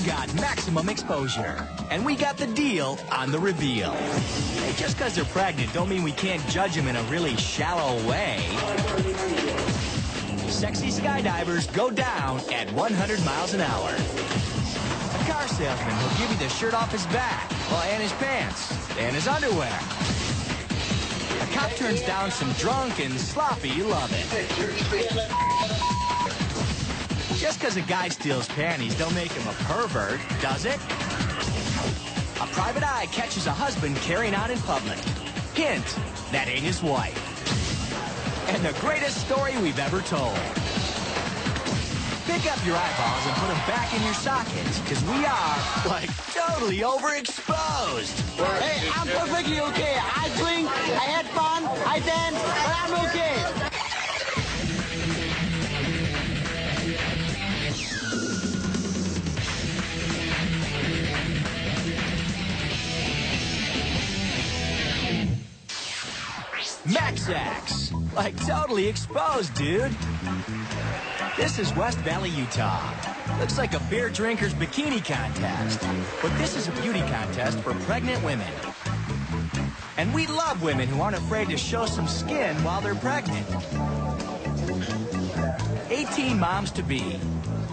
got maximum exposure. And we got the deal on the reveal. Hey, just because they're pregnant don't mean we can't judge them in a really shallow way. Sexy skydivers go down at 100 miles an hour. A car salesman will give you the shirt off his back, and his pants, and his underwear. A cop turns down some drunk and sloppy love it. Just because a guy steals panties don't make him a pervert, does it? A private eye catches a husband carrying on in public. Hint, that ain't his wife. And the greatest story we've ever told. Pick up your eyeballs and put them back in your sockets, because we are, like, totally overexposed. Hey, I'm perfectly okay. I drink, I had fun, I dance, but I'm okay. Max-Ax. Like, totally exposed, dude. This is West Valley, Utah. Looks like a beer drinker's bikini contest. But this is a beauty contest for pregnant women. And we love women who aren't afraid to show some skin while they're pregnant. 18 moms-to-be,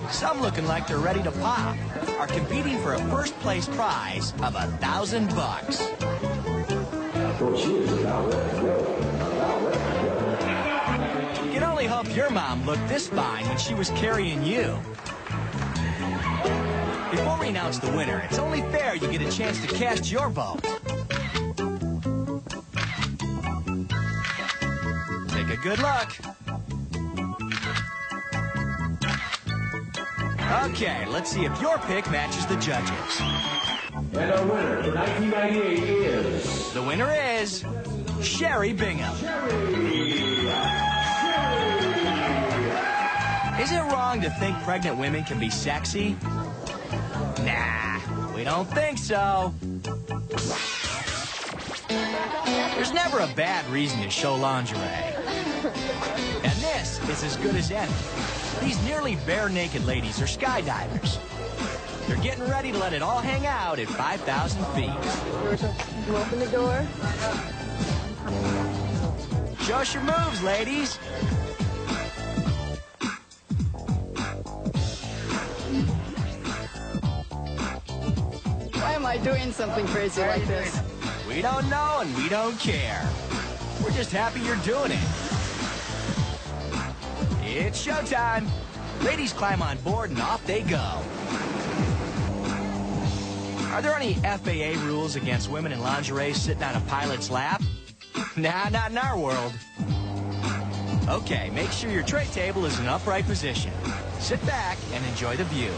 some looking like they're ready to pop, are competing for a first-place prize of $1,000. You can only hope your mom looked this fine when she was carrying you. Before we announce the winner, it's only fair you get a chance to cast your vote. Take a good look. Okay, let's see if your pick matches the judges. And our winner for 1998 is... The winner is... Sherry Bingham. Is it wrong to think pregnant women can be sexy? Nah, we don't think so. There's never a bad reason to show lingerie. And this is as good as any. These nearly bare-naked ladies are skydivers. They're getting ready to let it all hang out at 5,000 feet. You open the door. Show us your moves, ladies. Why am I doing something crazy like this? We don't know and we don't care. We're just happy you're doing it. It's showtime. Ladies climb on board and off they go. Are there any FAA rules against women in lingerie sitting on a pilot's lap? Nah, not in our world. Okay, make sure your tray table is in upright position. Sit back and enjoy the view.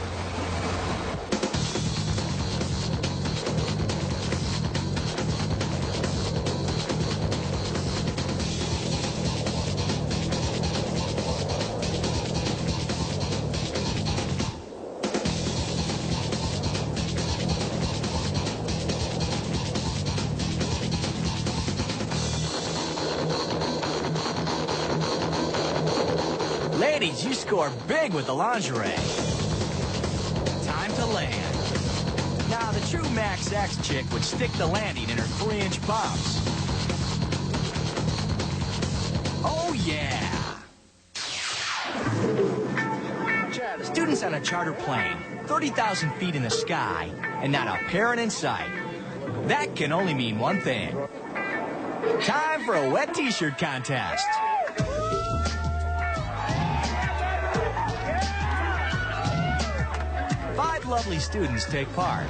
Ladies, you score big with the lingerie. Time to land. Now, the true Max-Ax chick would stick the landing in her 3-inch bumps. Oh, yeah. Students on a charter plane, 30,000 feet in the sky, and not a parent in sight. That can only mean one thing. Time for a wet t-shirt contest. 5 lovely students take part.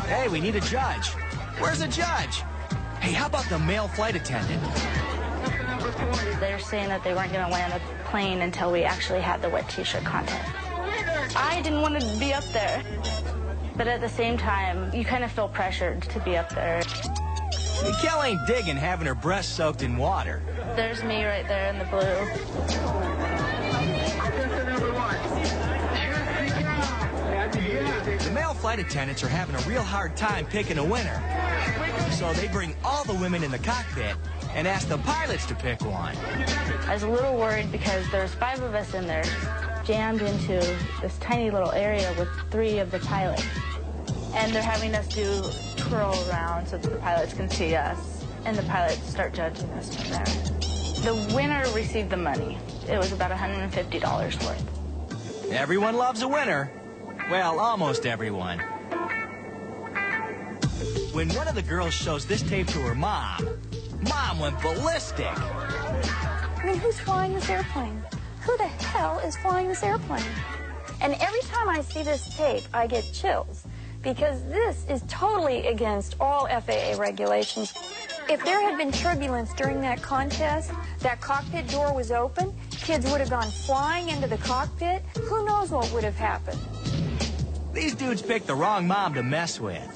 Hey, we need a judge. Where's the judge? Hey, how about the male flight attendant? They're saying that they weren't going to land the plane until we actually had the wet t-shirt contest. I didn't want to be up there. But at the same time, you kind of feel pressured to be up there. Kel ain't digging having her breasts soaked in water. There's me right there in the blue. The male flight attendants are having a real hard time picking a winner. So they bring all the women in the cockpit and ask the pilots to pick one. I was a little worried because there's 5 of us in there. jammed into this tiny little area with 3 of the pilots. And they're having us do twirl around so that the pilots can see us, and the pilots start judging us from there. The winner received the money. It was about $150 worth. Everyone loves a winner. Well, almost everyone. When one of the girls shows this tape to her mom, Mom went ballistic. I mean, who's flying this airplane? Who the hell is flying this airplane? And every time I see this tape, I get chills, because this is totally against all FAA regulations. If there had been turbulence during that contest, that cockpit door was open, kids would have gone flying into the cockpit, who knows what would have happened? These dudes picked the wrong mom to mess with.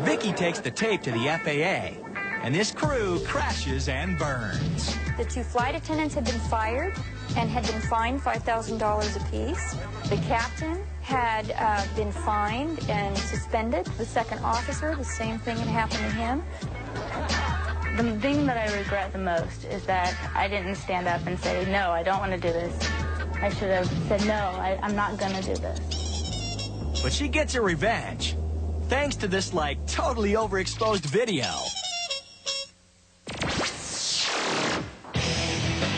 Vicky takes the tape to the FAA, and this crew crashes and burns. The 2 flight attendants had been fired and had been fined $5,000 apiece. The captain had been fined and suspended. The second officer, the same thing had happened to him. The thing that I regret the most is that I didn't stand up and say, no, I don't want to do this. I should have said, no, I'm not going to do this. But she gets her revenge, thanks to this, totally overexposed video.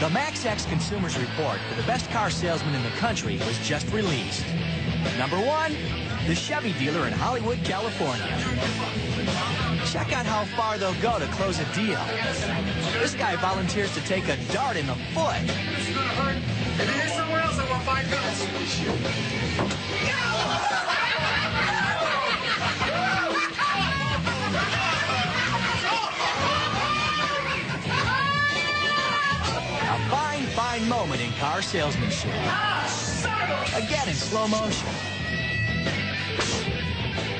The MaxX Consumers Report for the best car salesman in the country was just released. Number 1, the Chevy dealer in Hollywood, California. Check out how far they'll go to close a deal. This guy volunteers to take a dart in the foot. This is gonna hurt. If he is somewhere else, I want 5 minutes. A fine, fine moment in car salesmanship. Again in slow motion.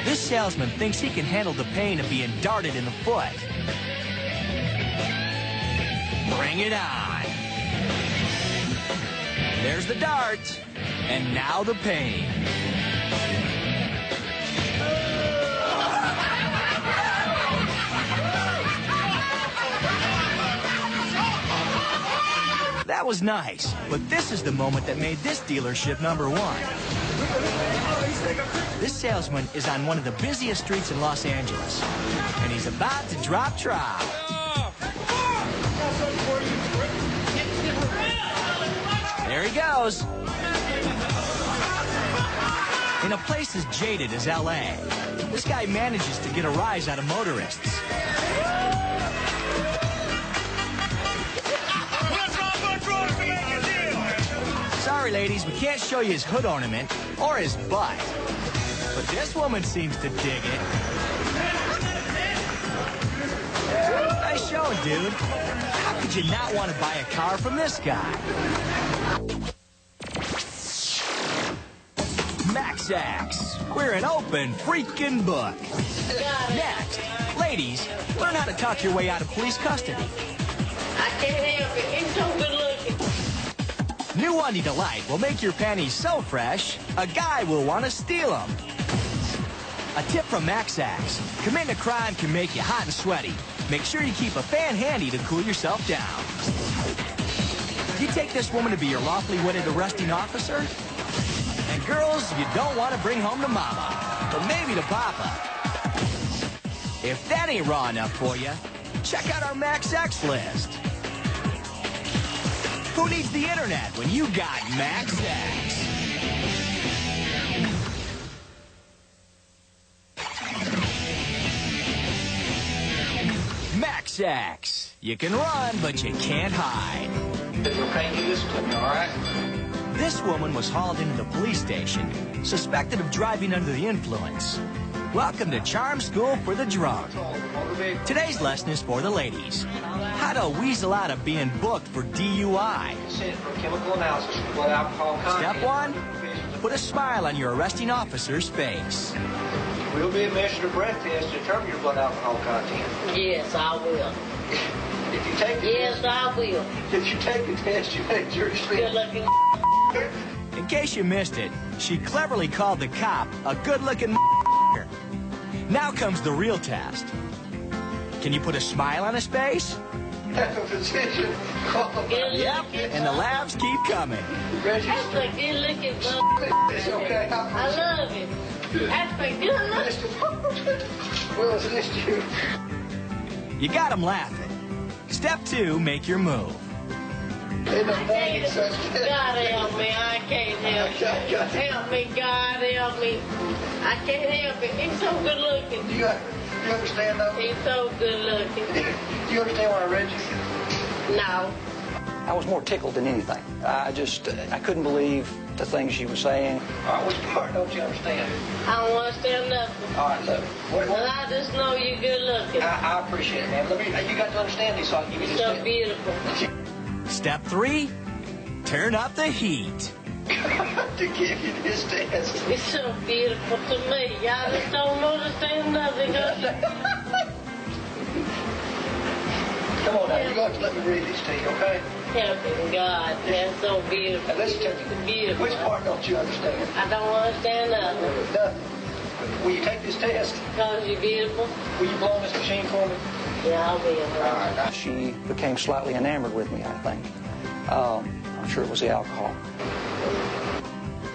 This salesman thinks he can handle the pain of being darted in the foot. Bring it on. There's the dart, and now the pain. That was nice, but this is the moment that made this dealership number 1. This salesman is on one of the busiest streets in Los Angeles, and he's about to drop trow. There he goes. In a place as jaded as L.A., this guy manages to get a rise out of motorists. Sorry, ladies, we can't show you his hood ornament or his butt. But this woman seems to dig it. Nice showing, dude. How could you not want to buy a car from this guy? MaxX. We're an open freaking book. Next, ladies, learn how to talk your way out of police custody. I can't help it. It's so good looking. New Undy Delight will make your panties so fresh, a guy will want to steal them. A tip from MaxX. Committing a crime can make you hot and sweaty. Make sure you keep a fan handy to cool yourself down. You take this woman to be your lawfully wedded arresting officer? And girls, you don't want to bring home to mama, but maybe to papa. If that ain't raw enough for you, check out our MaxX list. Who needs the internet when you got MaxX? MaxX. You can run, but you can't hide. Okay, you listen to me, all right? This woman was hauled into the police station, suspected of driving under the influence. Welcome to Charm School for the Drunk. Today's lesson is for the ladies. How to weasel out of being booked for DUI. Chemical analysis for blood alcohol content. Step 1, put a smile on your arresting officer's face. Will be administered a breath test to determine your blood alcohol content. Yes, I will. If you take the Yes, I will. If you take the test, you make your Good looking. In case you missed it, she cleverly called the cop a good-looking. Now comes the real test. Can you put a smile on his face? have a position. Yep, and the laughs keep coming. Reggie, That's a good looking boy. it's okay. I love it. That's a good looking. Well, it's this you. You got them laughing. Step 2, make your move. Ain't no thing such God help me, I can't help it. Help me, God help me. I can't help it. He's so good looking. Do you understand though? He's so good looking. Do you understand what I read you? No. I was more tickled than anything. I couldn't believe the things she was saying. All right, which part don't you understand? I don't understand nothing. All right, look. Well, I just know you're good looking. I appreciate it, man. You got to understand this so I can give you this. So beautiful. Step 3, turn up the heat. To give you this test. It's so beautiful to me. I just don't understand nothing. Come on now, you're going to let me read these to you, okay? Helping God. That's so beautiful. Now listen to It's me. beautiful. Which part don't you understand? I don't understand nothing. Nothing. Will you take this test? Because you're beautiful? Will you blow on this machine for me? Yeah, I will. All right. Now, She became slightly enamored with me, I think. I'm sure it was the alcohol.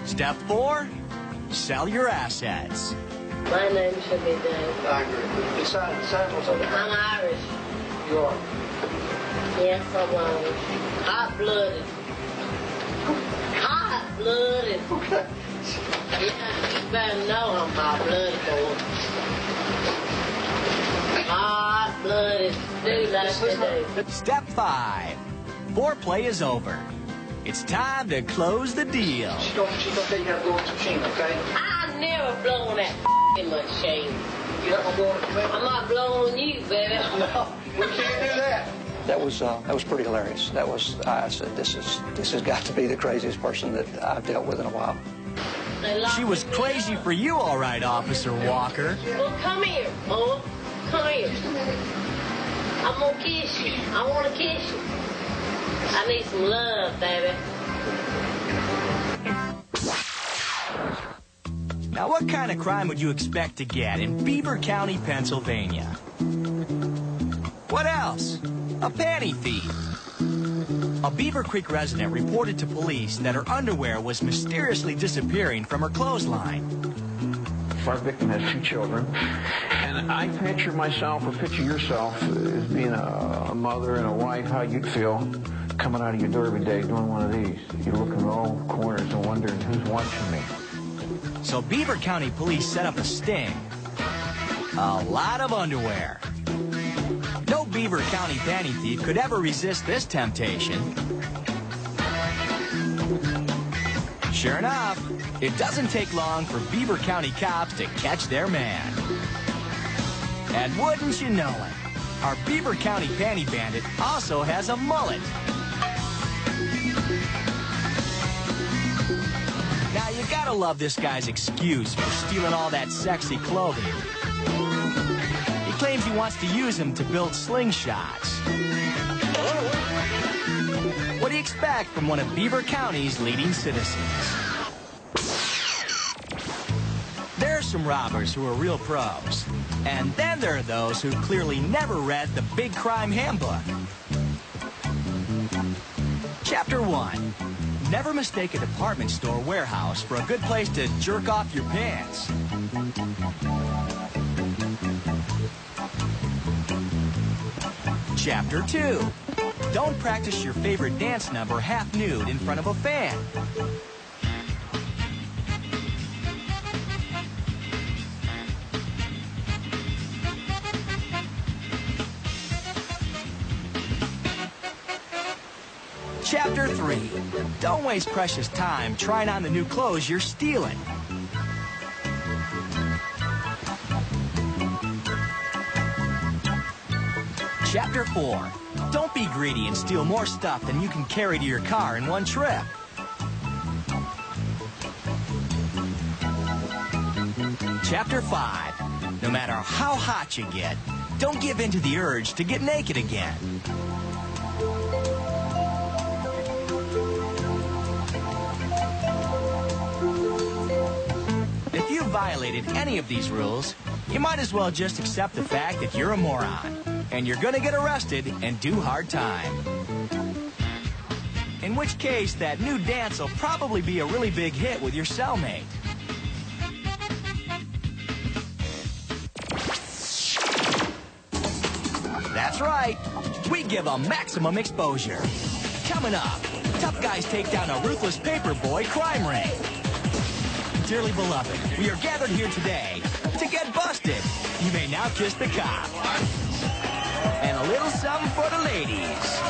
Step 4, sell your assets. My name should be Dave. I agree. Just sign what's on there. I'm Irish. You are. Yes, I'm Irish. Hot-blooded. Hot-blooded. Okay. Yeah, you better know I'm hot-blooded, boy. Hot-blooded. Do like they do. Step 5, foreplay is over. It's time to close the deal. She's going to tell you how to blow this machine, okay? I never blown that machine. You're not going to blow it for me? I'm not blowing you, baby. No, we can't do that. That was pretty hilarious. I said, this has got to be the craziest person that I've dealt with in a while. She was crazy for you, all right, Officer Walker. Well, come here, boy. Come here. I'm gonna kiss you. I want to kiss you. I need some love, baby. Now, what kind of crime would you expect to get in Beaver County, Pennsylvania? What else? A panty thief. A Beaver Creek resident reported to police that her underwear was mysteriously disappearing from her clothesline. Our victim has 2 children, and I picture myself, or picture yourself, as being a mother and a wife, how you'd feel coming out of your door every day doing one of these. You're looking in all corners and wondering who's watching me. So Beaver County police set up a sting. A lot of underwear. No Beaver County panty thief could ever resist this temptation. Sure enough, it doesn't take long for Beaver County cops to catch their man. And wouldn't you know it, our Beaver County panty bandit also has a mullet. Now, you gotta love this guy's excuse for stealing all that sexy clothing. He claims he wants to use them to build slingshots. What do you expect from one of Beaver County's leading citizens? There are some robbers who are real pros. And then there are those who clearly never read the Big Crime Handbook. Chapter 1. Never mistake a department store warehouse for a good place to jerk off your pants. Chapter 2. Don't practice your favorite dance number half nude in front of a fan. Chapter 3. Don't waste precious time trying on the new clothes you're stealing. Chapter 4. Don't be greedy and steal more stuff than you can carry to your car in one trip. Chapter 5. No matter how hot you get, don't give in to the urge to get naked again. If you violated any of these rules, you might as well just accept the fact that you're a moron. and you're gonna get arrested and do hard time. In which case, that new dance will probably be a really big hit with your cellmate. That's right. We give a maximum exposure. Coming up, tough guys take down a ruthless paperboy crime ring. Dearly beloved, we are gathered here today to get busted. You may now kiss the cop. And a little something for the ladies.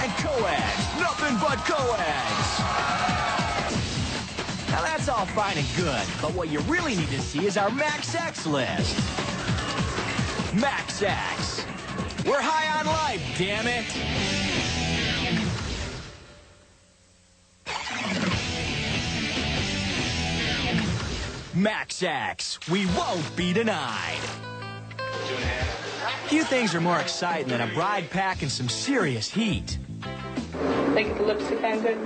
And co-eds, nothing but co-eds. Now that's all fine and good, but what you really need to see is our Max X list. Max X. We're high on life, damn it. Max X. We won't be denied. Few things are more exciting than a bride packing some serious heat. Think the lipstick on good?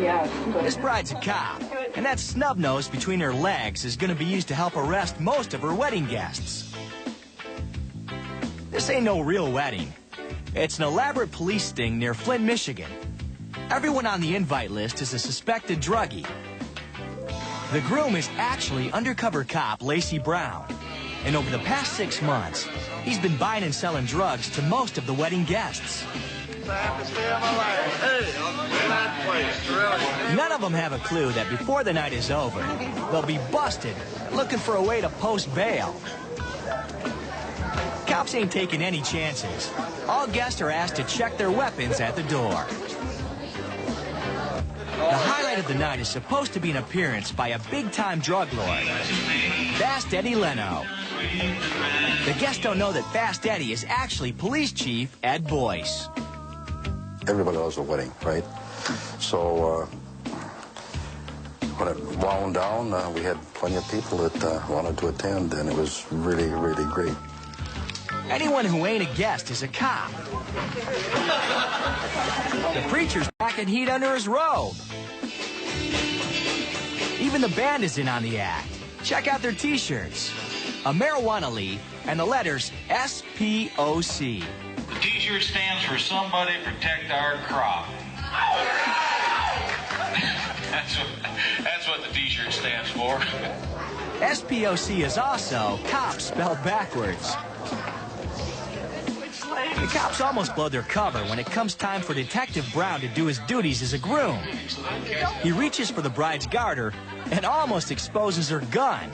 Yeah. This bride's a cop, and that snub nose between her legs is going to be used to help arrest most of her wedding guests. This ain't no real wedding. It's an elaborate police sting near Flint, Michigan. Everyone on the invite list is a suspected druggie. The groom is actually undercover cop Lacey Brown. And over the past 6 months, he's been buying and selling drugs to most of the wedding guests. None of them have a clue that before the night is over, they'll be busted looking for a way to post bail. Cops ain't taking any chances. All guests are asked to check their weapons at the door. The highlight of the night is supposed to be an appearance by a big-time drug lord, Fast Eddie Leno. The guests don't know that Fast Eddie is actually Police Chief Ed Boyce. Everybody loves a wedding, right? So when it wound down, we had plenty of people that wanted to attend, and it was really, really great. Anyone who ain't a guest is a cop. The preacher's packing heat under his robe. Even the band is in on the act. Check out their T-shirts. A marijuana leaf and the letters SPOC. The T-shirt stands for Somebody Protect Our Crop. That's what the T-shirt stands for. SPOC is also cops spelled backwards. The cops almost blow their cover when it comes time for Detective Brown to do his duties as a groom. He reaches for the bride's garter and almost exposes her gun.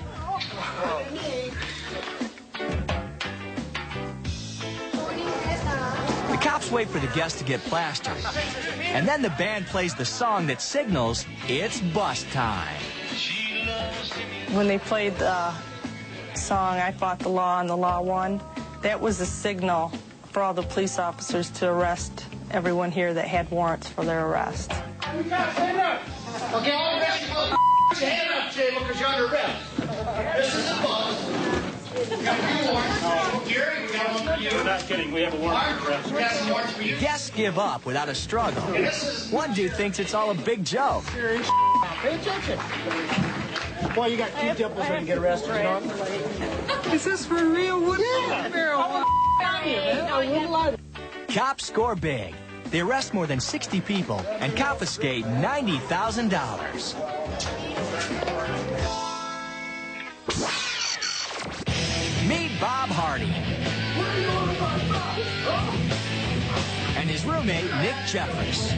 The cops wait for the guests to get plastered, and then the band plays the song that signals it's bust time. When they played the song, I Fought the Law and the Law Won, that was a signal for all the police officers to arrest everyone here that had warrants for their arrest. Okay, all the rest of you hand up, Jay, because you're under arrest. This is the boss. We got a few warrants. Gary, we got one for you. We're not kidding. We have a warrant for arrest. We got some warrants for you. Guests give up without a struggle. One dude thinks it's all a big joke. Pay attention. Boy, you got two temples when you get arrested, you know? Is this for real? What is marijuana? Cops score big. They arrest more than 60 people and confiscate $90,000. Meet Bob Hardy and his roommate, Nick Jeffers.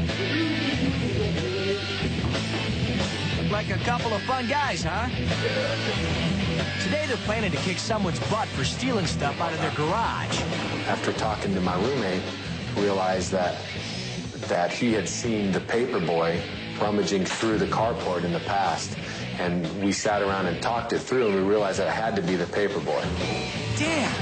Look like a couple of fun guys, huh? Today they're planning to kick someone's butt for stealing stuff out of their garage. After talking to my roommate, realized that he had seen the paperboy rummaging through the carport in the past. And we sat around and talked it through, and we realized that it had to be the paperboy. Damn,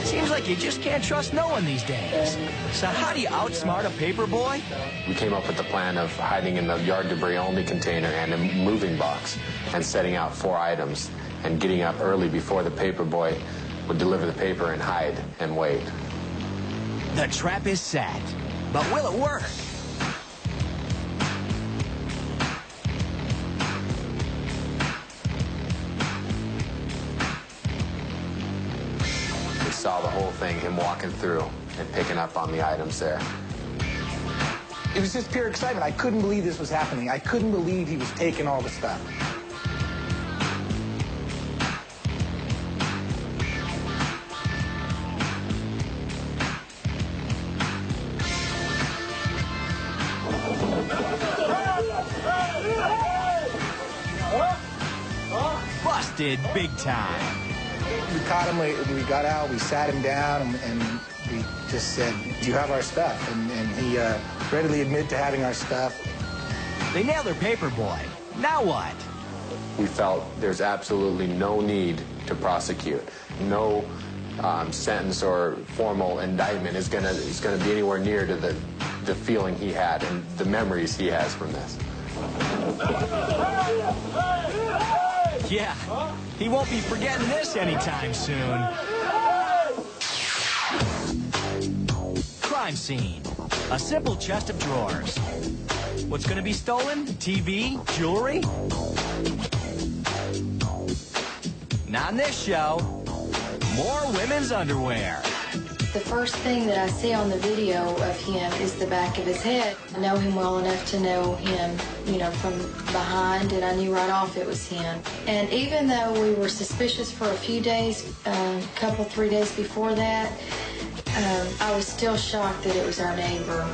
seems like you just can't trust no one these days. So how do you outsmart a paperboy? We came up with the plan of hiding in the yard debris only container and a moving box and setting out 4 items and getting up early before the paperboy would deliver the paper and hide and wait. The trap is set, but will it work? saw the whole thing, him walking through and picking up on the items there. It was just pure excitement. I couldn't believe this was happening. I couldn't believe he was taking all the stuff. Busted big time. We caught him, we got out, we sat him down, and we just said, do you have our stuff? And he readily admitted to having our stuff. They nailed their paper boy. Now what? We felt there's absolutely no need to prosecute. No sentence or formal indictment is gonna be anywhere near to the feeling he had and the memories he has from this. Yeah, he won't be forgetting this anytime soon. Crime scene. A simple chest of drawers. What's gonna be stolen? TV? Jewelry? Not in this show. More women's underwear. The first thing that I see on the video of him is the back of his head. I know him well enough to know him, you know, from behind, and I knew right off it was him. And even though we were suspicious for a few days, a couple, 3 days before that, I was still shocked that it was our neighbor.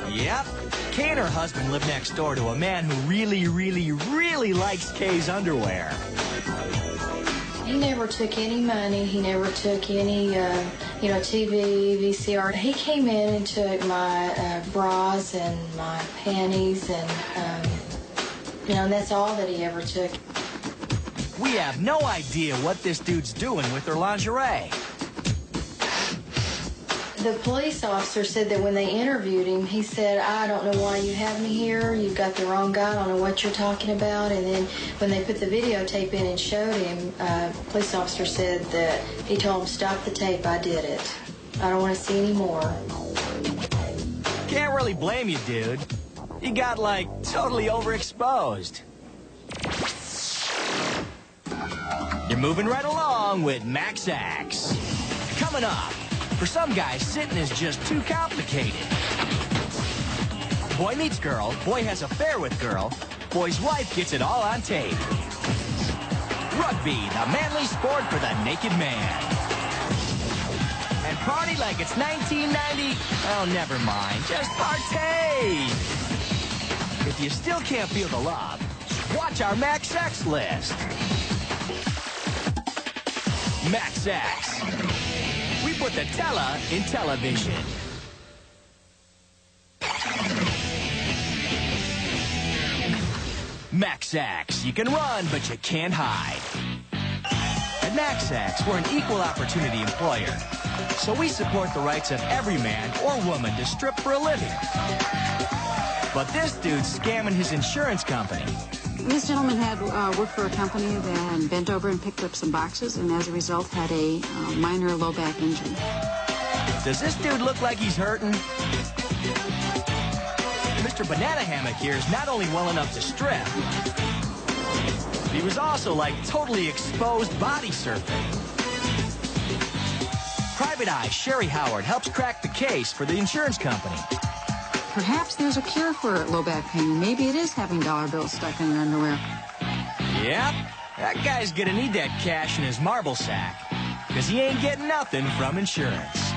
Yep. Kay and her husband live next door to a man who really, really, really likes Kay's underwear. He never took any money. He never took any, you know, TV, VCR. He came in and took my bras and my panties, and, you know, and that's all that he ever took. We have no idea what this dude's doing with their lingerie. The police officer said that when they interviewed him, he said, I don't know why you have me here. You've got the wrong guy. I don't know what you're talking about. And then when they put the videotape in and showed him, the police officer said that he told him, stop the tape. I did it. I don't want to see any more. Can't really blame you, dude. You got, like, totally overexposed. You're moving right along with Max Axe. Coming up. For some guys, sitting is just too complicated. Boy meets girl, boy has affair with girl, boy's wife gets it all on tape. Rugby, the manly sport for the naked man. And party like it's 1990? Oh, never mind, just partay! If you still can't feel the love, watch our Max Axe list. Max Axe. We put the tele in television. Max Axe. You can run, but you can't hide. At Max Axe, we're an equal opportunity employer. So we support the rights of every man or woman to strip for a living. But this dude's scamming his insurance company. This gentleman had worked for a company that bent over and picked up some boxes, and as a result had a minor low back injury. Does this dude look like he's hurting? Mr. Banana Hammock here is not only well enough to strip, he was also like totally exposed body surfing. Private Eye Sherry Howard helps crack the case for the insurance company. Perhaps there's a cure for low back pain. Maybe it is having dollar bills stuck in your underwear. Yep, that guy's gonna need that cash in his marble sack, because he ain't getting nothing from insurance.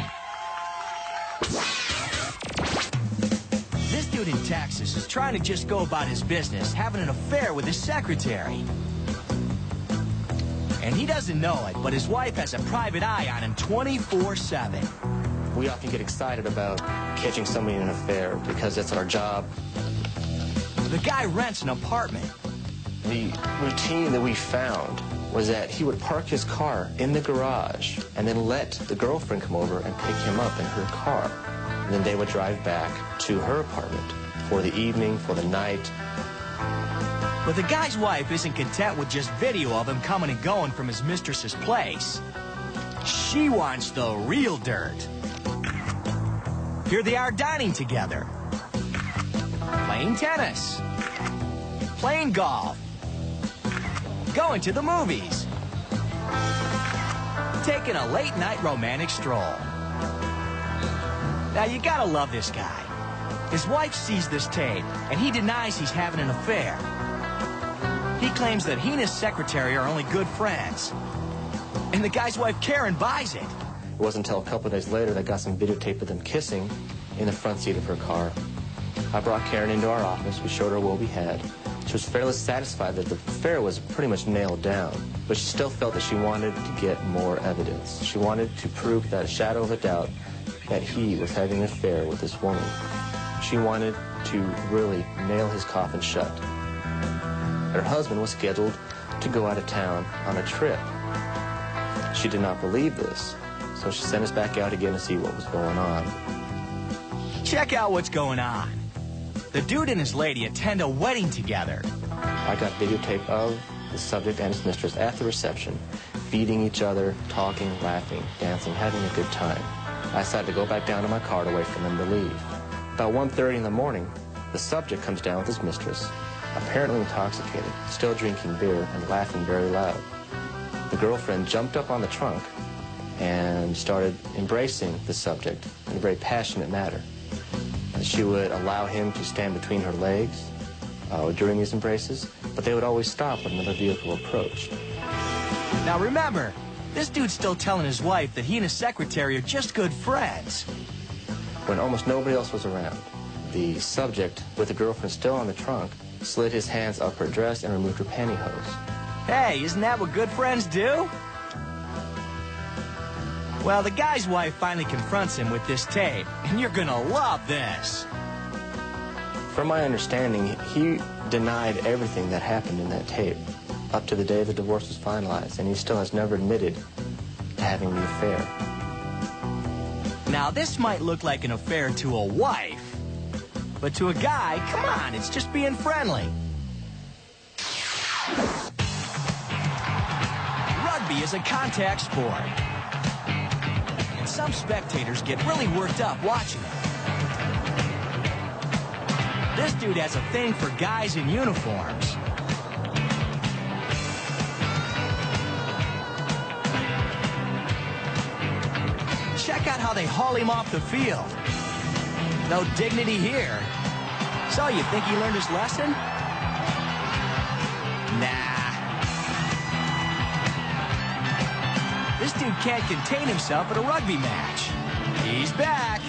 This dude in Texas is trying to just go about his business, having an affair with his secretary. And he doesn't know it, but his wife has a private eye on him 24/7. We often get excited about catching somebody in an affair because that's our job. The guy rents an apartment. The routine that we found was that he would park his car in the garage and then let the girlfriend come over and pick him up in her car. And then they would drive back to her apartment for the evening, for the night. But the guy's wife isn't content with just video of him coming and going from his mistress's place. She wants the real dirt. Here they are dining together, playing tennis, playing golf, going to the movies, taking a late-night romantic stroll. Now, you gotta love this guy. His wife sees this tape, and he denies he's having an affair. He claims that he and his secretary are only good friends. And the guy's wife, Karen, buys it. It wasn't until a couple of days later that I got some videotape of them kissing in the front seat of her car. I brought Karen into our office. We showed her what we had. She was fairly satisfied that the affair was pretty much nailed down, but she still felt that she wanted to get more evidence. She wanted to prove that a shadow of a doubt that he was having an affair with this woman. She wanted to really nail his coffin shut. Her husband was scheduled to go out of town on a trip. She did not believe this, so she sent us back out again to see what was going on. Check out what's going on. The dude and his lady attend a wedding together. I got videotape of the subject and his mistress at the reception, feeding each other, talking, laughing, dancing, having a good time. I decided to go back down to my car to wait for them to leave. About 1:30 in the morning, the subject comes down with his mistress, apparently intoxicated, still drinking beer and laughing very loud. The girlfriend jumped up on the trunk and started embracing the subject in a very passionate manner. She would allow him to stand between her legs during these embraces, but they would always stop when another vehicle approached. Now remember, this dude's still telling his wife that he and his secretary are just good friends. When almost nobody else was around, the subject, with the girlfriend still on the trunk, slid his hands up her dress and removed her pantyhose. Hey, isn't that what good friends do? Well, the guy's wife finally confronts him with this tape, and you're gonna love this. From my understanding, he denied everything that happened in that tape up to the day the divorce was finalized, and he still has never admitted to having the affair. Now, this might look like an affair to a wife, but to a guy, come on, it's just being friendly. Rugby is a contact sport. And some spectators get really worked up watching it. This dude has a thing for guys in uniforms. Check out how they haul him off the field. No dignity here. So, you think he learned his lesson? Nah. This dude can't contain himself at a rugby match. He's back.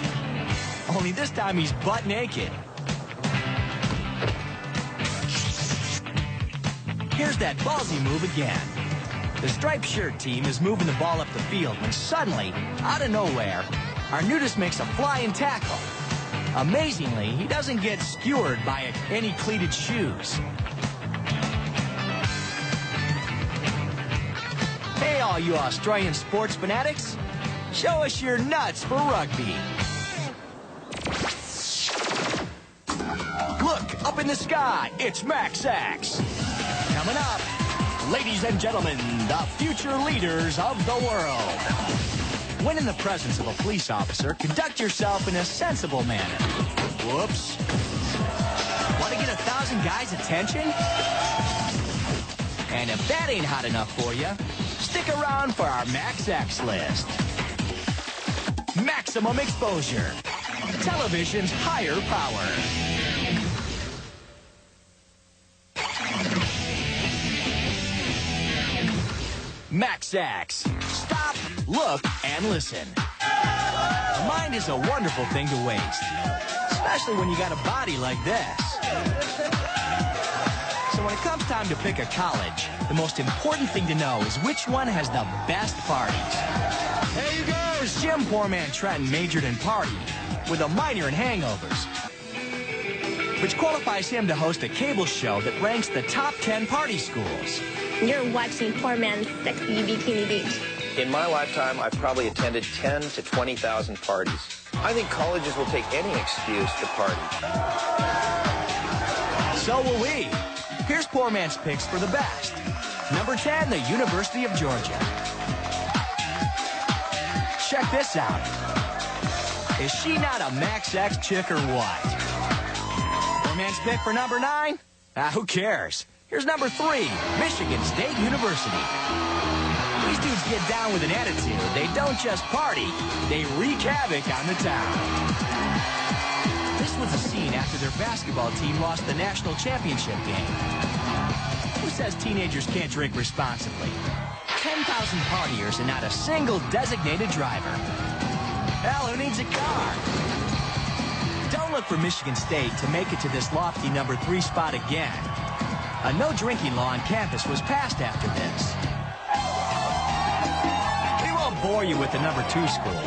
Only this time he's butt naked. Here's that ballsy move again. The striped shirt team is moving the ball up the field when suddenly, out of nowhere, our nudist makes a flying tackle. Amazingly, he doesn't get skewered by any cleated shoes. Hey, all you Australian sports fanatics, show us your nuts for rugby. Look, up in the sky, it's Max Axe. Coming up, ladies and gentlemen, the future leaders of the world. When in the presence of a police officer, conduct yourself in a sensible manner. Whoops. Want to get 1,000 guys' attention? And if that ain't hot enough for you, stick around for our Max X list. Maximum exposure. Television's higher power. Max Axe. Stop, look, and listen. The mind is a wonderful thing to waste, especially when you got a body like this. So when it comes time to pick a college, the most important thing to know is which one has the best parties. Hey, you guys! Jim Poor Man Trenton majored in party with a minor in hangovers, which qualifies him to host a cable show that ranks the top 10 party schools. You're watching Poor Man's Sexy Bikini Beach. In my lifetime, I've probably attended 10 to 20,000 parties. I think colleges will take any excuse to party. So will we. Here's Poor Man's picks for the best. Number 10, the University of Georgia. Check this out. Is she not a Max X chick or what? Poor Man's pick for number 9? Who cares? Here's number 3, Michigan State University. These dudes get down with an attitude, they don't just party, they wreak havoc on the town. This was a scene after their basketball team lost the national championship game. Who says teenagers can't drink responsibly? 10,000 partiers and not a single designated driver. Hell, who needs a car? Don't look for Michigan State to make it to this lofty number 3 spot again. A no drinking law on campus was passed after this. We won't bore you with the number 2 school.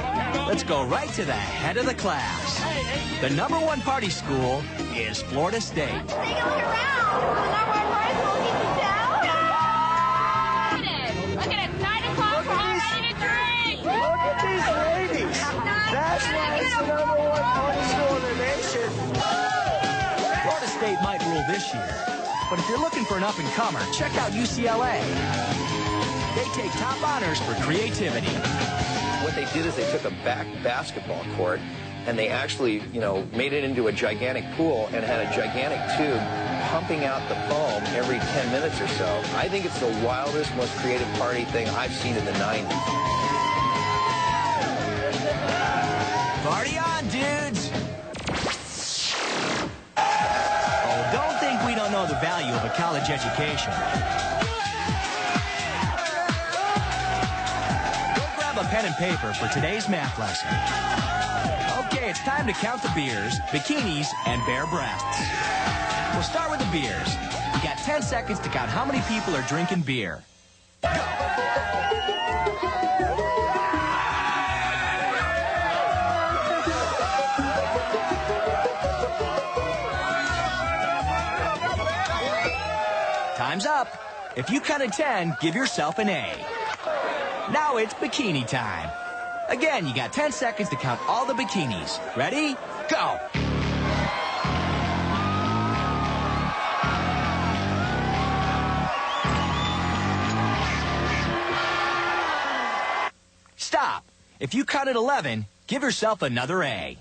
Let's go right to the head of the class. The number 1 party school is Florida State. Take a look around. The number 1 party school keeps down. Look at it. 9 o'clock. We're all ready to drink. Look at these ladies. That's why it's the number 1 party school in the nation. Florida State might rule this year, but if you're looking for an up-and-comer, check out UCLA. They take top honors for creativity. What they did is they took a basketball court and they actually, made it into a gigantic pool and had a gigantic tube pumping out the foam every 10 minutes or so. I think it's the wildest, most creative party thing I've seen in the 90s. Party on, dudes! Oh, don't think we don't know the value of a college education. Go grab a pen and paper for today's math lesson. Okay, it's time to count the beers, bikinis, and bare breasts. We'll start with the beers. You got 10 seconds to count how many people are drinking beer. Time's up. If you counted 10, give yourself an A. Now it's bikini time. Again, you got 10 seconds to count all the bikinis. Ready? Go! Stop. If you counted 11, give yourself another A.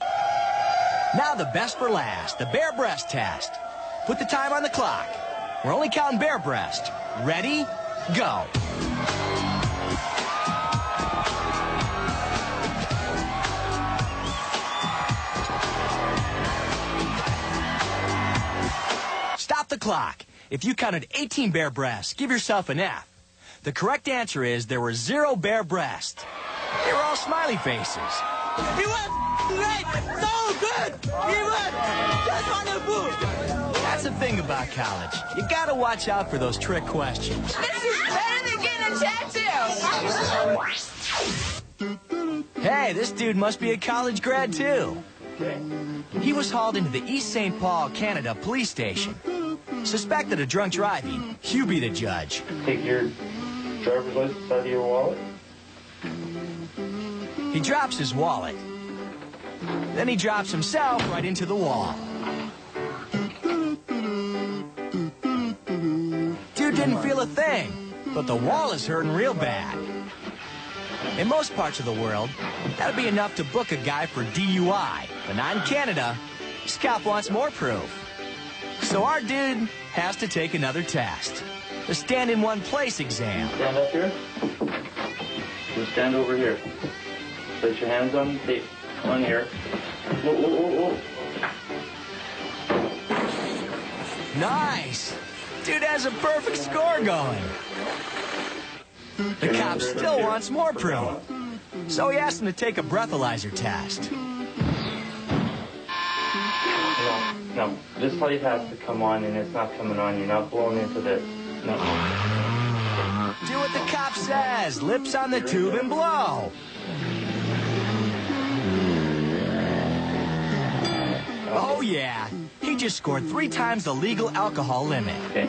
Now the best for last, the bare breast test. Put the time on the clock. We're only counting bare breast. Ready? Go. Stop the clock. If you counted 18 bare breasts, give yourself an F. The correct answer is there were 0 bare breasts. They were all smiley faces. He was great. So good. He was just wonderful. That's the thing about college. You gotta watch out for those trick questions. This is better than getting a tattoo. Hey, this dude must be a college grad too. He was hauled into the East St. Paul, Canada police station. Suspected of drunk driving. You be the judge. Take your driver's license out of your wallet. He drops his wallet. Then he drops himself right into the wall. Dude didn't feel a thing, but the wall is hurting real bad. In most parts of the world, that'd be enough to book a guy for DUI. But not in Canada. This cop wants more proof. So our dude has to take another test. The stand-in-one-place exam. Stand up here. You stand over here. Place your hands on the tape. On here. Whoa, whoa, whoa, whoa. Nice! Dude has a perfect score going. The cop still wants more proof. So he asked him to take a breathalyzer test. No, this light has to come on and it's not coming on. You're not blowing into this. No. Do what the cop says. Lips on the tube and blow. Oh, yeah. He just scored 3 times the legal alcohol limit. Okay.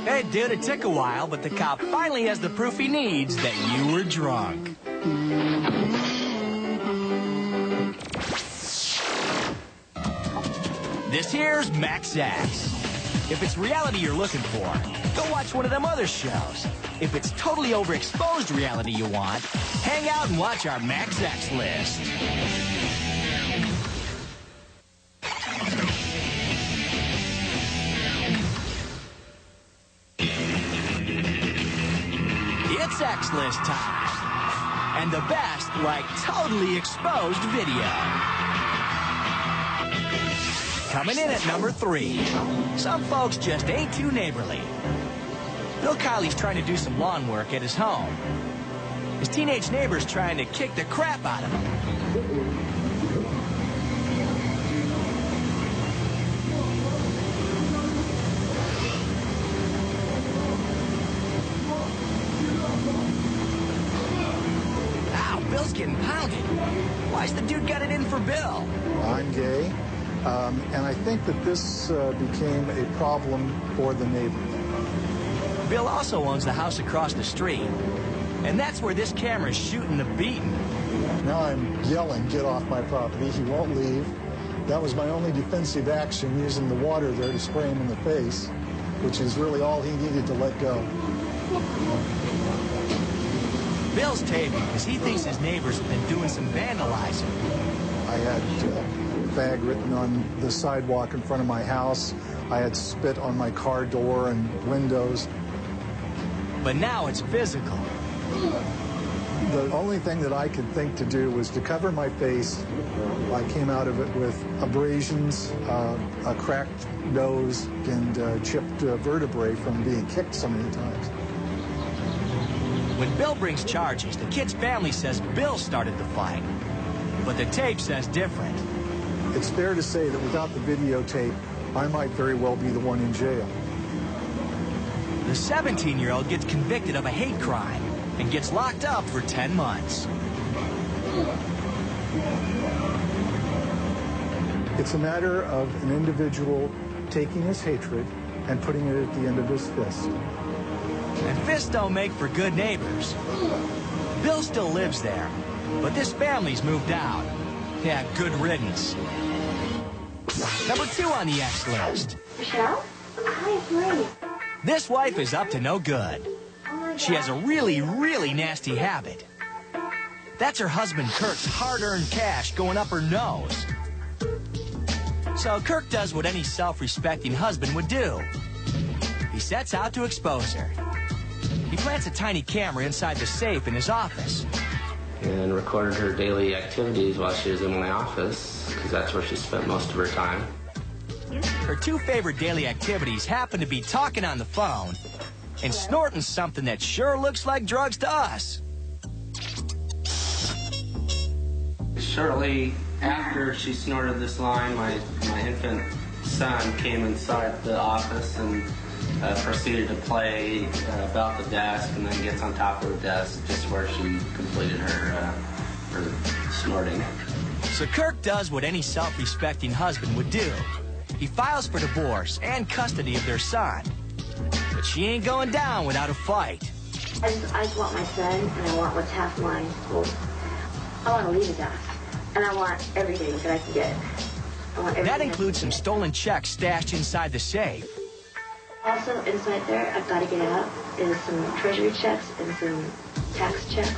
Hey, dude, it took a while, but the cop finally has the proof he needs that you were drunk. This here's Max X. If it's reality you're looking for, go watch one of them other shows. If it's totally overexposed reality you want, hang out and watch our Max X list. It's Sex List time. And the best, like, totally exposed video. Coming in at number 3. Some folks just ain't too neighborly. Bill Kiley's trying to do some lawn work at his home. His teenage neighbor's trying to kick the crap out of him. Bill's getting pounded. Why's the dude got it in for Bill? I'm gay, and I think that this became a problem for the neighborhood. Bill also owns the house across the street, and that's where this camera's shooting the beating. Now I'm yelling, get off my property. He won't leave. That was my only defensive action, using the water there to spray him in the face, which is really all he needed to let go. Bill's taping because he thinks his neighbors have been doing some vandalizing. I had fag written on the sidewalk in front of my house. I had spit on my car door and windows. But now it's physical. The only thing that I could think to do was to cover my face. I came out of it with abrasions, a cracked nose, and chipped vertebrae from being kicked so many times. When Bill brings charges, the kid's family says Bill started the fight. But the tape says different. It's fair to say that without the videotape, I might very well be the one in jail. The 17-year-old gets convicted of a hate crime and gets locked up for 10 months. It's a matter of an individual taking his hatred and putting it at the end of his fist. And fists don't make for good neighbors. Bill still lives there, but this family's moved out. Yeah, good riddance. Number 2 on the X list. Michelle? Hi, it's Marie. This wife is up to no good. She has a really, really nasty habit. That's her husband Kirk's hard-earned cash going up her nose. So Kirk does what any self-respecting husband would do. He sets out to expose her. He plants a tiny camera inside the safe in his office. And recorded her daily activities while she was in my office, because that's where she spent most of her time. Her 2 favorite daily activities happen to be talking on the phone and snorting something that sure looks like drugs to us. Shortly after she snorted this line, my infant son came inside the office and proceeded to play about the desk, and then gets on top of the desk just where she completed her snorting. So Kirk does what any self-respecting husband would do. He files for divorce and custody of their son. But she ain't going down without a fight. I just want my son, and I want what's half mine. I want to leave his ass, and I want everything that I can get. I want everything. That includes some stolen checks stashed inside the safe. Also, inside there, I've got to get out, is some treasury checks and some tax checks.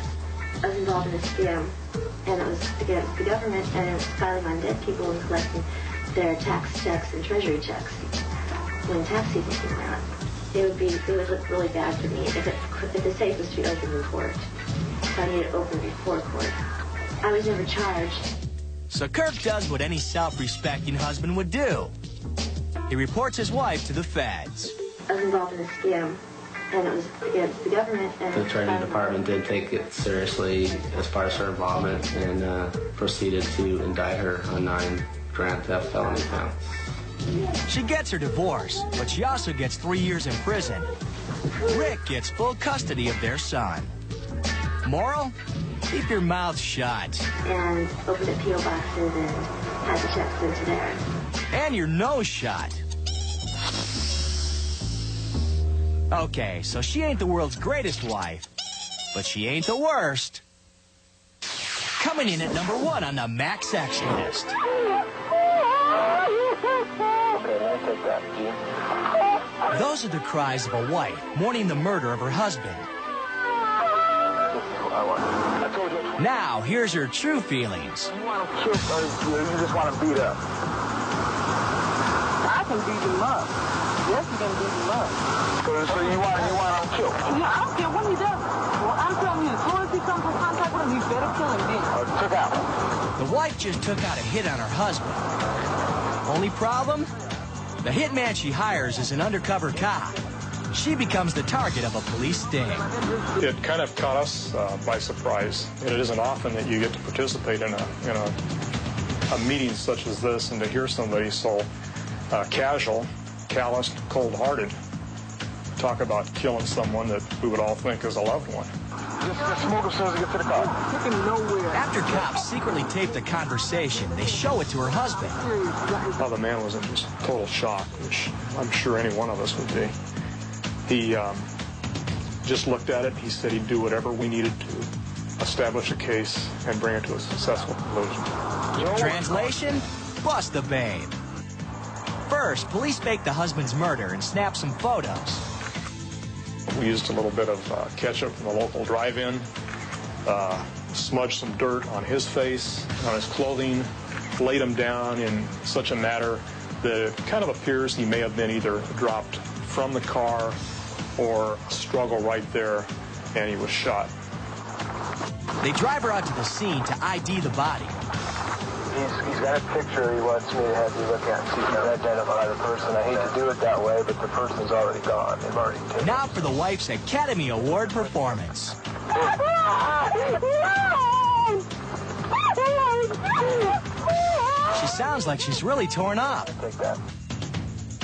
I was involved in a scam, and it was against the government, and it was filing on dead people and collecting their tax checks and treasury checks. When tax season came around, it would look really bad for me if the safe was to be opened in court. So I need it open before court. I was never charged. So Kirk does what any self-respecting husband would do. He reports his wife to the feds. I was involved in a scam, and it was against the government. And The Treasury Department did take it seriously as far as her involvement, and proceeded to indict her on 9 grand theft felony counts. She gets her divorce, but she also gets 3 years in prison. Rick gets full custody of their son. Moral? Keep your mouth shut. And opened up P.O. boxes and had the checks into there. And your nose shut. Okay, so she ain't the world's greatest wife, but she ain't the worst. Coming in at number 1 on the Max X list. Those are the cries of a wife mourning the murder of her husband. Now, here's her true feelings. You want to kiss or you just want to beat up? I can beat him up. Yes, you can beat him up. So you want him killed? Yeah, I don't care what he does. Well, I'm telling you, as soon as he comes in contact with him, he better kill him then. Took out. The wife just took out a hit on her husband. Only problem? The hitman she hires is an undercover cop. She becomes the target of a police sting. It kind of caught us by surprise. And it isn't often that you get to participate in a meeting such as this and to hear somebody so casual, calloused, cold-hearted talk about killing someone that we would all think is a loved one. Just smoke as soon as we get to the car. After cops secretly tape the conversation, they show it to her husband. Well, the man was in just total shock, which I'm sure any one of us would be. He just looked at it. He said he'd do whatever we needed to establish a case and bring it to a successful conclusion. Translation? Bust the babe. First, police fake the husband's murder and snap some photos. We used a little bit of ketchup from the local drive-in, smudged some dirt on his face, on his clothing, laid him down in such a manner that it kind of appears he may have been either dropped from the car or a struggle right there, and he was shot. They drive her out to the scene to ID the body. He's got a picture he wants me to have you look at so you can identify the person. I hate to do it that way, but the person's already gone. They've already taken it. Now for the wife's Academy Award performance. She sounds like she's really torn up.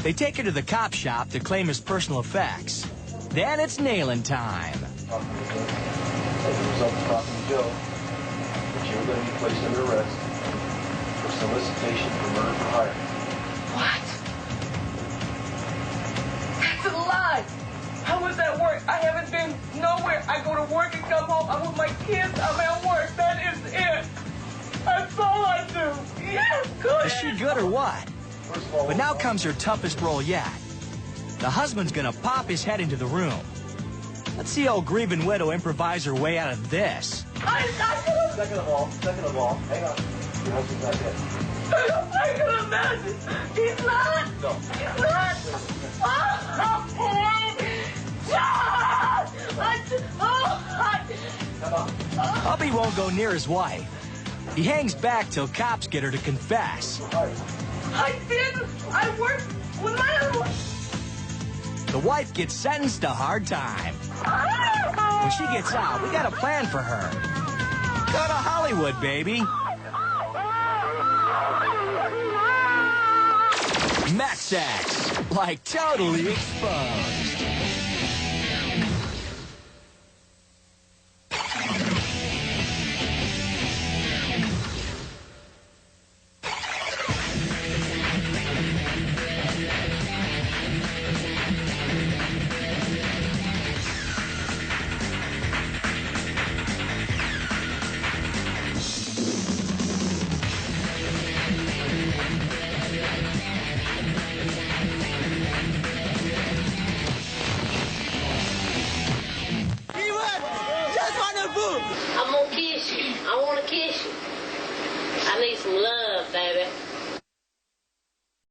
They take her to the cop shop to claim his personal effects. Then it's nailing time. As a result of talking to Joe, that you were going to be placed under arrest for solicitation for murder for hire. What? That's a lie. How would that work? I haven't been nowhere. I go to work and come home. I'm with my kids. I'm at work. That is it. That's all I do. Yes, good. Is she good or what? But now comes her toughest role yet. The husband's gonna pop his head into the room. Let's see old grieving widow improvise her way out of this. Second of all, hang on. Your husband's not dead. I can imagine. He's not. No. He's not. Hubby won't go near his wife. He hangs back till cops get her to confess. I did. I worked with my other. The wife gets sentenced to hard time. When she gets out, we got a plan for her. Go to Hollywood, baby. Max X, like totally exposed. I'm gonna kiss you. I wanna kiss you. I need some love, baby.